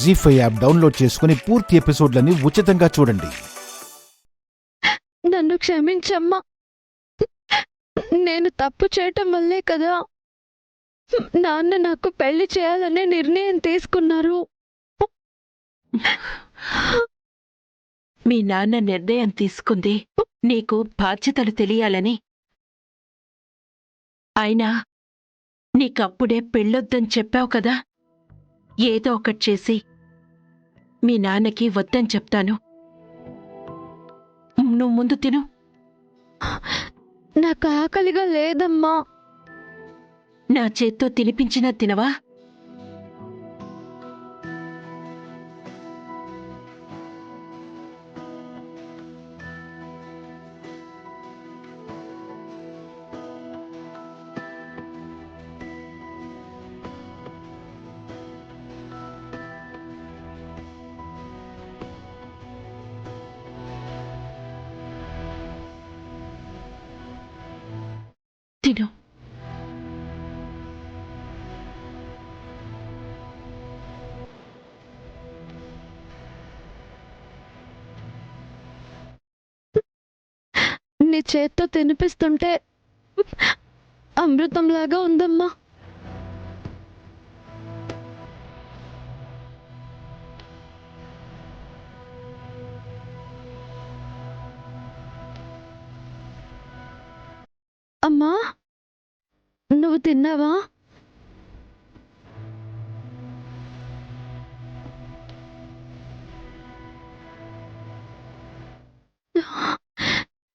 జీ5 app download చేసుకుని పూర్తి ఎపిసోడ్లని ఉచితంగా చూడండి. నన్ను క్షమించమ్మా. నేను తప్పు చేయటం వల్లే కదా నాన్న నాకు పెళ్లి చేయాలనే నిర్ణయం తీసుకున్నారు. మీ నాన్న నిర్ణయం తీసుకుంది నీకు బాధ్యతలు తెలియాలని. అయినా నీకప్పుడే పెళ్ళొద్దని చెప్పావు కదా. ఏదో ఒకటి చేసి మీ నాన్నకి వద్దని చెప్తాను. నువ్వు ముందు తిను. నాకు ఆకలిగా లేదమ్మా. నా చేత్తో తినిపించినా తినవా? తిను. నీ చేత్తో తినిపిస్తుంటే అమృతంలాగా ఉందమ్మా. అమ్మా, నువ్వు తిన్నావా?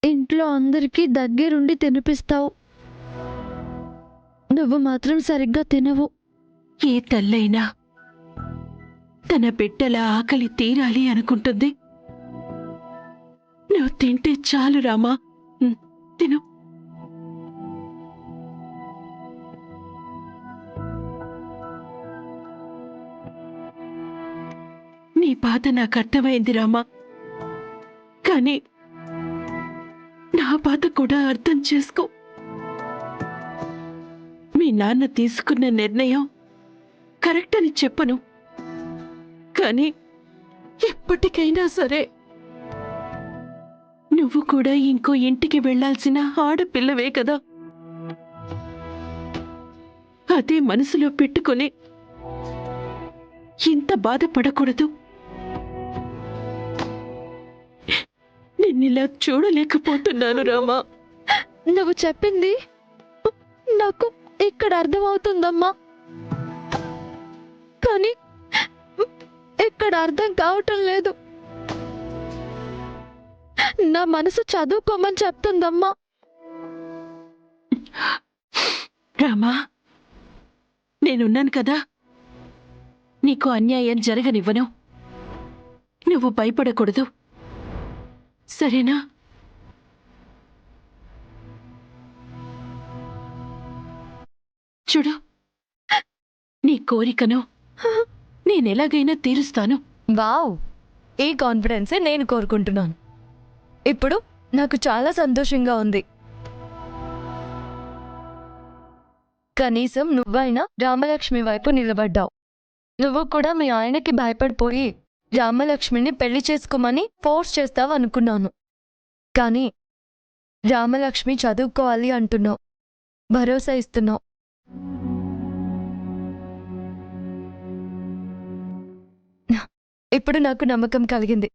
ఇంట్లో అందరికీ దగ్గరుండి తినిపిస్తావు, నువ్వు మాత్రం సరిగ్గా తినవు. ఏ తల్లైనా తన బిడ్డల ఆకలి తీరాలి అనుకుంటుంది. నువ్వు తింటే చాలు రామా. తిను. నీ బాధ నాకు అర్థమైంది రామా, కానీ నా బాధ కూడా అర్థం చేసుకో. మీ నాన్న తీసుకున్న నిర్ణయం కరెక్ట్ అని చెప్పను, కానీ ఎప్పటికైనా సరే నువ్వు కూడా ఇంకో ఇంటికి వెళ్లాల్సిన ఆడపిల్లవే కదా. అదే మనసులో పెట్టుకుని ఇంత బాధపడకూడదు. నిన్నిలా చూడలేకపోతున్నాను రామా. నువ్వు చెప్పింది నాకు ఇక్కడ అర్థమవుతుందమ్మా, కానీ ఇక్కడ అర్థం కావటం లేదు. నా మనసు చదువుకోమని చెప్తుందమ్మా. రామా, నేనున్నాను కదా, నీకు అన్యాయం జరగనివ్వను. నువ్వు భయపడకూడదు, సరేనా? చూడు, నీ కోరికను నేనెలాగైనా తీరుస్తాను. వావ్, ఈ కాన్ఫిడెన్సే నేను కోరుకుంటున్నాను. ఇప్పుడు నాకు చాలా సంతోషంగా ఉంది. కనీసం నువ్వైనా రామలక్ష్మి వైపు నిలబడ్డావు. నువ్వు కూడా మీ ఆయనకి భయపడిపోయి రామలక్ష్మిని పెళ్లి చేసుకోమని ఫోర్స్ చేస్తావు అనుకున్నాను. కానీ రామలక్ష్మి చదువుకోవాలి అంటున్నావు, భరోసా ఇస్తున్నావు. ఇప్పుడు నాకు నమ్మకం కలిగింది.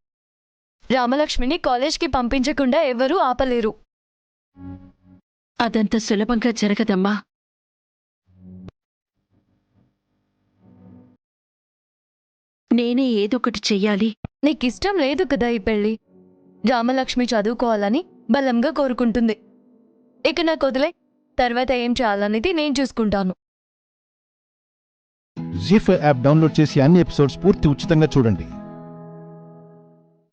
రామలక్ష్మిని కాలేజ్కి పంపించకుండా ఎవరూ ఆపలేరు. అదంత సులభంగా జరగదమ్మా. నేనే ఏదొకటి చెయ్యాలి. నీకిష్టం లేదు కదా ఈ పెళ్ళి. రామలక్ష్మి చదువుకోవాలని బలంగా కోరుకుంటుంది. ఇక నాకు వదిలే, తర్వాత ఏం చేయాలనేది నేను చూసుకుంటాను. జీ5 యాప్ డౌన్లోడ్ చేసి అన్ని ఎపిసోడ్స్ పూర్తి ఉచితంగా చూడండి.